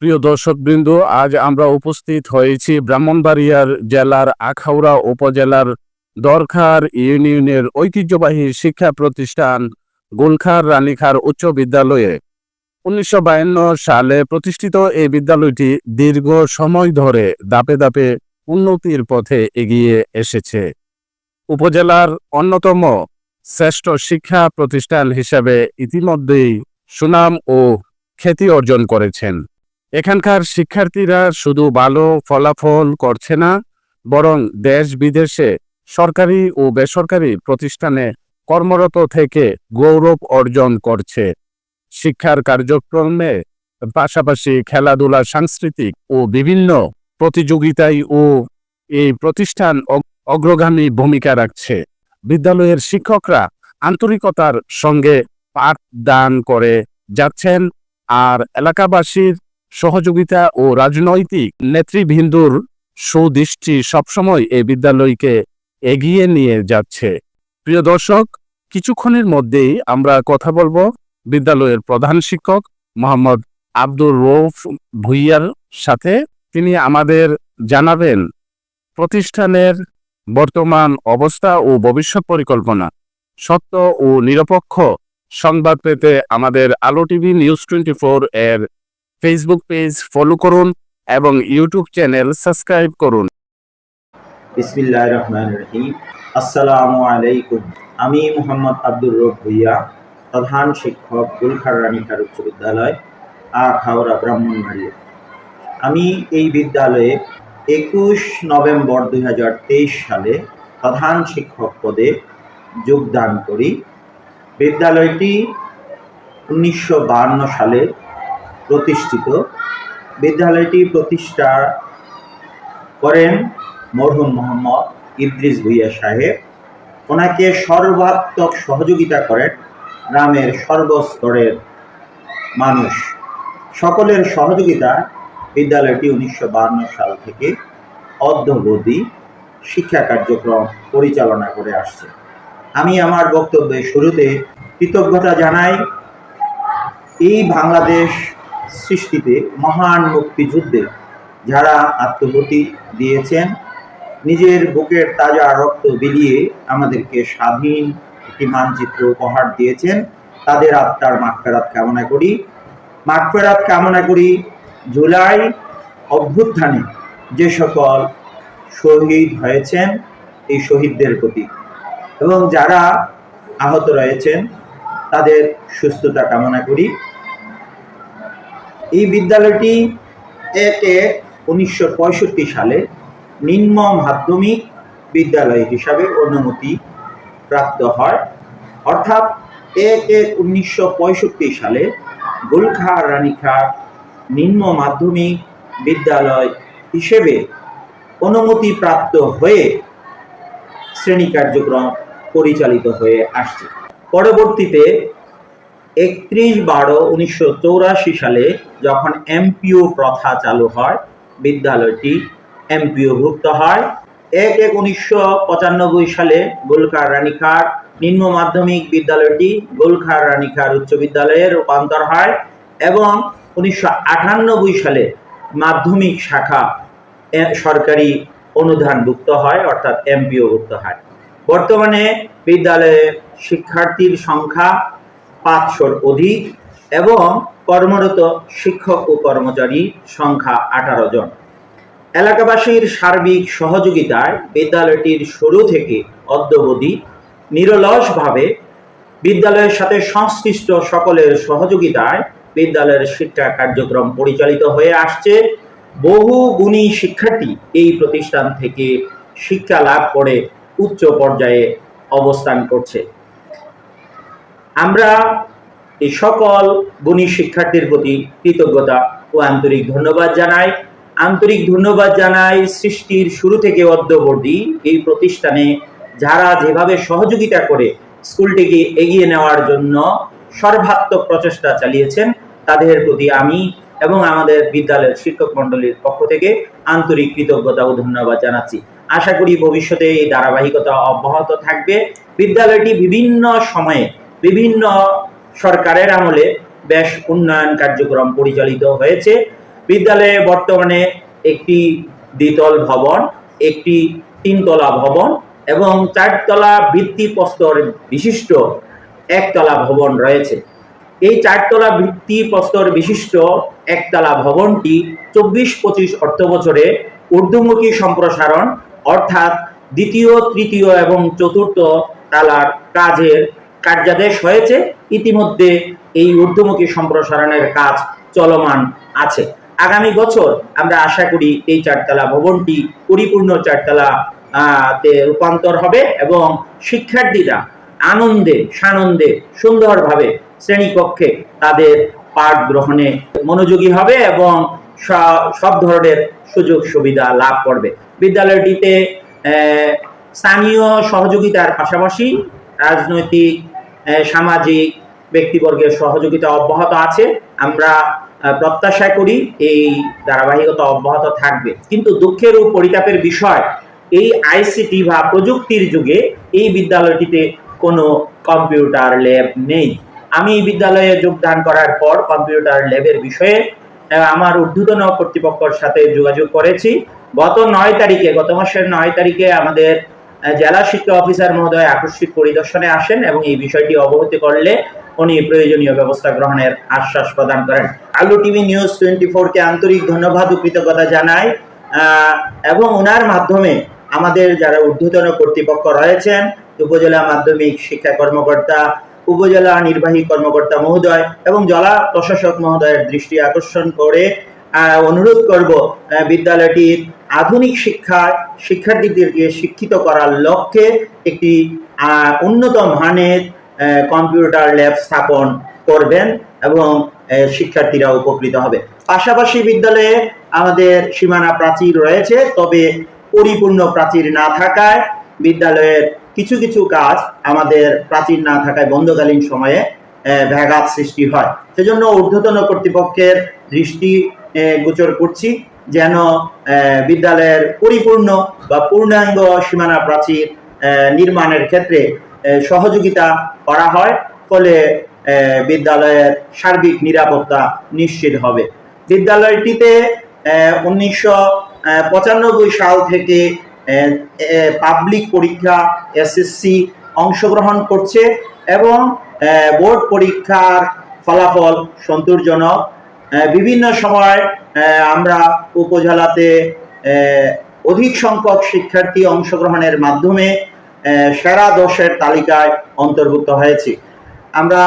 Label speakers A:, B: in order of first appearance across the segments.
A: প্রিয় দর্শকবৃন্দ, আজ আমরা উপস্থিত হয়েছি ব্রাহ্মণবাড়িয়ার জেলার আখাউড়া উপজেলার দরখার ইউনিয়নের ঐতিহ্যবাহী শিক্ষা প্রতিষ্ঠান গোলখার রানীখার উচ্চ বিদ্যালয়ে। 1952 সালে প্রতিষ্ঠিত এই বিদ্যালয়টি দীর্ঘ সময় ধরে ধাপে ধাপে উন্নতির পথে এগিয়ে এসেছে। উপজেলার অন্যতম শ্রেষ্ঠ শিক্ষা প্রতিষ্ঠান হিসেবে ইতিমধ্যেই সুনাম ও খ্যাতি অর্জন করেছেন। এখানকার শিক্ষার্থীরা শুধু ভালো ফলাফল করছে না, বরং দেশ বিদেশে সরকারি ও বেসরকারি প্রতিষ্ঠানে কর্মরত থেকে গৌরব অর্জন করছে। শিক্ষার কার্যক্রমে পাশাপাশি খেলাধুলা, সাংস্কৃতিক ও বিভিন্ন প্রতিযোগিতায় ও এই প্রতিষ্ঠান অগ্রগামী ভূমিকা রাখছে। বিদ্যালয়ের শিক্ষকরা আন্তরিকতার সঙ্গে পাঠদান করে যাচ্ছেন, আর এলাকাবাসীর সহযোগিতা ও রাজনৈতিক নেতৃবৃন্দর সুদৃষ্টি সবসময় এই বিদ্যালয়কে এগিয়ে নিয়ে যাচ্ছে। প্রিয় দর্শক, কিছুক্ষণের মধ্যেই আমরা কথা বলবো বিদ্যালয়ের প্রধান শিক্ষক মোহাম্মদ আব্দুর রউফ ভূঁইয়ার সাথে। তিনি আমাদের জানাবেন প্রতিষ্ঠানের বর্তমান অবস্থা ও ভবিষ্যৎ পরিকল্পনা। সত্য ও নিরপেক্ষ সংবাদ পেতে আমাদের আলো টিভি নিউজ 24 এর ফেসবুক পেজ ফলো করুন এবং ইউটিউব চ্যানেল সাবস্ক্রাইব করুন।
B: বিসমিল্লাহির রহমানির রহিম। আসসালামু আলাইকুম। আমি মোহাম্মদ আব্দুর রউফ ভূঁইয়া, প্রধান শিক্ষক গোলখার রানীখার উচ্চ বিদ্যালয়, আখাউড়া, ব্রাহ্মণবাড়িয়া। আমি এই বিদ্যালয়ে 21 নভেম্বর 2023 সালে প্রধান শিক্ষক পদে যোগদান করি। বিদ্যালয়টি 1952 সালে প্রতিষ্ঠিত। বিদ্যালয়টি প্রতিষ্ঠা করেন মরহুম মোহাম্মদ ইদ্রিস ভূঁইয়া সাহেব। ওনাকে সর্বাত্মক সহযোগিতা করেন গ্রামের সর্বস্তরের মানুষ। সকলের সহযোগিতা বিদ্যালয়টি 1952 সাল থেকে অদ্যাবধি শিক্ষা কার্যক্রম পরিচালনা করে আসছে। আমি আমার বক্তব্যের শুরুতে কৃতজ্ঞতা জানাই এই বাংলাদেশ সৃষ্টিতে মহান মুক্তিযুদ্ধে যারা আত্মহতি দিয়েছেন, নিজের বুকের তাজা রক্ত বিলিয়ে আমাদেরকে স্বাধীন একটি মানচিত্র উপহার দিয়েছেন, তাদের আত্মার মাগফিরাত কামনা করি। জুলাই অভ্যুত্থানে যে সকল শহীদ হয়েছেন, এই শহীদদের প্রতি এবং যারা আহত রয়েছেন তাদের সুস্থতা কামনা করি। এই বিদ্যালয়টি 1965 সালে নিম্ন মাধ্যমিক বিদ্যালয় হিসাবে অনুমতি প্রাপ্ত হয়। অর্থাৎ 1965 সালে গোলখার রানীখার নিম্ন মাধ্যমিক বিদ্যালয় হিসেবে অনুমতি প্রাপ্ত হয়ে শ্রেণী কার্যক্রম পরিচালিত হয়ে আসছে। পরবর্তীতে 31/12/1984 সালে যখন এমপিও প্রথা চালু হয়, বিদ্যালয়টি এমপিওভুক্ত হয়। 1/1/1995 সালে গোলখার রানীখার নিম্ন মাধ্যমিক বিদ্যালয়টি গোলখার রানীখার উচ্চ বিদ্যালয়ে রূপান্তর হয় এবং 1998 সালে মাধ্যমিক শাখা সরকারি অনুদানভুক্ত হয়, অর্থাৎ এমপিওভুক্ত হয়। বর্তমানে বিদ্যালয়ে শিক্ষার্থীর সংখ্যা 500-র অধিক এবং কর্মরত শিক্ষক ও কর্মচারী সংখ্যা 18 জন। এলাকাবাসীর সার্বিক সহযোগিতায় বিদ্যালয়টির শুরু থেকে অদ্যাবধি নিরলসভাবে বিদ্যালয়ের সাথে সংশ্লিষ্ট সকলের সহযোগিতায় বিদ্যালয়ের শিক্ষা কার্যক্রম পরিচালিত হয়ে আসছে। বহু গুণী শিক্ষার্থী এই প্রতিষ্ঠান থেকে শিক্ষা লাভ করে উচ্চ পর্যায়ে অবস্থান করছে। আমরা এই সকল গুণী শিক্ষার্থীর প্রতি কৃতজ্ঞতা ও আন্তরিক ধন্যবাদ জানাই। সৃষ্টির শুরু থেকে অদ্যাবধি এই প্রতিষ্ঠানে যারা যেভাবে সহযোগিতা করে স্কুলটিকে এগিয়ে নেওয়ার জন্য সর্বাত্মক প্রচেষ্টা চালিয়েছেন, তাদের প্রতি আমি এবং আমাদের বিদ্যালয়ের শিক্ষক মণ্ডলীর পক্ষ থেকে আন্তরিক কৃতজ্ঞতা ও ধন্যবাদ জানাচ্ছি। আশা করি ভবিষ্যতে এই ধারাবাহিকতা অব্যাহত থাকবে। বিদ্যালয়টি বিভিন্ন সময়ে বিভিন্ন সরকারের আমলে বেশ উন্নয়ন কার্যক্রম পরিচালিত হয়েছে। বিদ্যালয়ে বর্তমানে একটি দ্বিতল ভবন, একটি তিনতলা ভবন এবং 4 তলা ভিত্তিপ্রস্তর বিশিষ্ট একতলা ভবন রয়েছে। এই 4 তলা ভিত্তিপ্রস্তর বিশিষ্ট একতলা ভবনটি 24-25 অর্থবছরে ঊর্ধ্বমুখী সম্প্রসারণ অর্থাৎ দ্বিতীয়, তৃতীয় এবং চতুর্থ তালার কাজের কার্যাদেশ হয়েছে। ইতিমধ্যে এই ঊর্ধ্বমুখী সম্প্রসারণের কাজ চলমান আছে। আগামী বছর আমরা আশা করি এই 4 তলা ভবনটি পরিপূর্ণ 4 তলা তে রূপান্তর হবে এবং শিক্ষার্থীরা আনন্দে সানন্দে সুন্দরভাবে শ্রেণীকক্ষে তাদের পাঠ গ্রহণে মনোযোগী হবে এবং সব ধরনের সুযোগ সুবিধা লাভ করবে। বিদ্যালয়টিতে স্থানীয় সহযোগিতার পাশাপাশি রাজনৈতিক, সামাজিক ব্যক্তিবর্গের সহযোগিতা অব্যাহত আছে। আমরা প্রত্যাশা করি এই ধারাবাহিকতা অব্যাহত থাকবে। কিন্তু দুঃখের ও পরিতাপের বিষয়, এই আইসিটি বা প্রযুক্তির যুগে এই বিদ্যালয়টিতে কোনো কম্পিউটার ল্যাব নেই। আমি এই বিদ্যালয়ে যোগদান করার পর কম্পিউটার ল্যাবের বিষয়ে আমার ঊর্ধ্বতন কর্তৃপক্ষের সাথে যোগাযোগ করেছি। গত মাসের 9 তারিখে আমাদের জেলা শিক্ষা অফিসার মহোদয় আকস্মিক পরিদর্শনে আসেন এবং এই বিষয়টি অবগত করলে উনি প্রয়োজনীয় ব্যবস্থা গ্রহণের আশ্বাস প্রদান করেন। আলু টিভি নিউজ 24-কে আন্তরিক ধন্যবাদ ও কৃতজ্ঞতা জানাই এবং ওনার মাধ্যমে আমাদের যারা ঊর্ধ্বতন কর্তৃপক্ষ রয়েছেন, উপজেলা মাধ্যমিক শিক্ষা কর্মকর্তা, উপজেলা নির্বাহী কর্মকর্তা মহোদয় এবং জেলা প্রশাসক মহোদয়ের দৃষ্টি আকর্ষণ করে অনুরোধ করব বিদ্যালয়টির আধুনিক শিক্ষার্থীদেরকে শিক্ষিত করার লক্ষ্যে একটি উন্নত মানের কম্পিউটার ল্যাব স্থাপন করবেন এবং শিক্ষার্থীরা উপকৃত হবে। পাশাপাশি বিদ্যালয়ে আমাদের সীমানা প্রাচীর রয়েছে, তবে পরিপূর্ণ প্রাচীর না থাকায় বিদ্যালয়ের কিছু কিছু কাজ আমাদের প্রাচীর না থাকায় বন্ধকালীন সময়ে ব্যাঘাত সৃষ্টি হয়। সেজন্য ঊর্ধ্বতন কর্তৃপক্ষের দৃষ্টি গোচর করছি যেন বিদ্যালয়ের পরিপূর্ণ বা পূর্ণাঙ্গ সীমানা প্রাচীর নির্মাণের ক্ষেত্রে সহযোগিতা করা হয়, ফলে বিদ্যালয়ের সার্বিক নিরাপত্তা নিশ্চিত হবে। বিদ্যালয়টিতে 1995 সাল থেকে পাবলিক পরীক্ষা এসএসসি অংশগ্রহণ করছে এবং বোর্ড পরীক্ষার ফলাফল সন্তোষজনক। বিভিন্ন সময় আমরা উপজেলাতে অধিক সংখ্যক শিক্ষার্থী অংশগ্রহণের মাধ্যমে সেরা 10-এর তালিকায় অন্তর্ভুক্ত হয়েছি। আমরা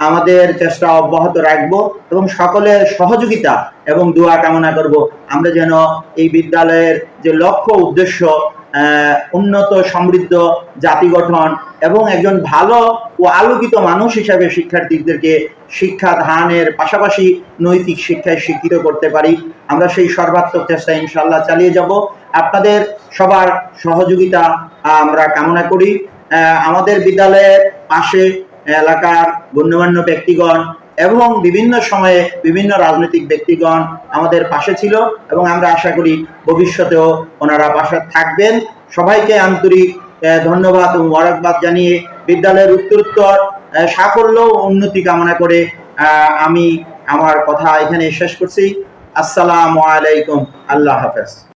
B: আমাদের চেষ্টা অব্যাহত রাখব এবং সকলের সহযোগিতা এবং দোয়া কামনা করব আমরা যেন এই বিদ্যালয়ের যে লক্ষ্য উদ্দেশ্য, উন্নত সমৃদ্ধ জাতি গঠন এবং একজন ভালো ও আলোকিত মানুষ হিসাবে শিক্ষার্থীদেরকে শিক্ষা দানের পাশাপাশি নৈতিক শিক্ষায় শিক্ষিত করতে পারি, আমরা সেই সর্বাত্মক চেষ্টা ইনশাআল্লাহ চালিয়ে যাব। আপনাদের সবার সহযোগিতা আমরা কামনা করি। আমাদের বিদ্যালয়ের পাশে এলাকার গণ্যমান্য ব্যক্তিগণ এবং বিভিন্ন সময়ে বিভিন্ন রাজনৈতিক ব্যক্তিগণ আমাদের পাশে ছিল এবং আমরা আশা করি ভবিষ্যতেও ওনারা পাশে থাকবেন। সবাইকে আন্তরিক ধন্যবাদ ও মোবারকবাদ জানিয়ে বিদ্যালয়ের উত্তরোত্তর সাফল্য ও উন্নতি কামনা করে আমি আমার কথা এখানে শেষ করছি। আসসালামু আলাইকুম, আল্লাহ হাফেজ।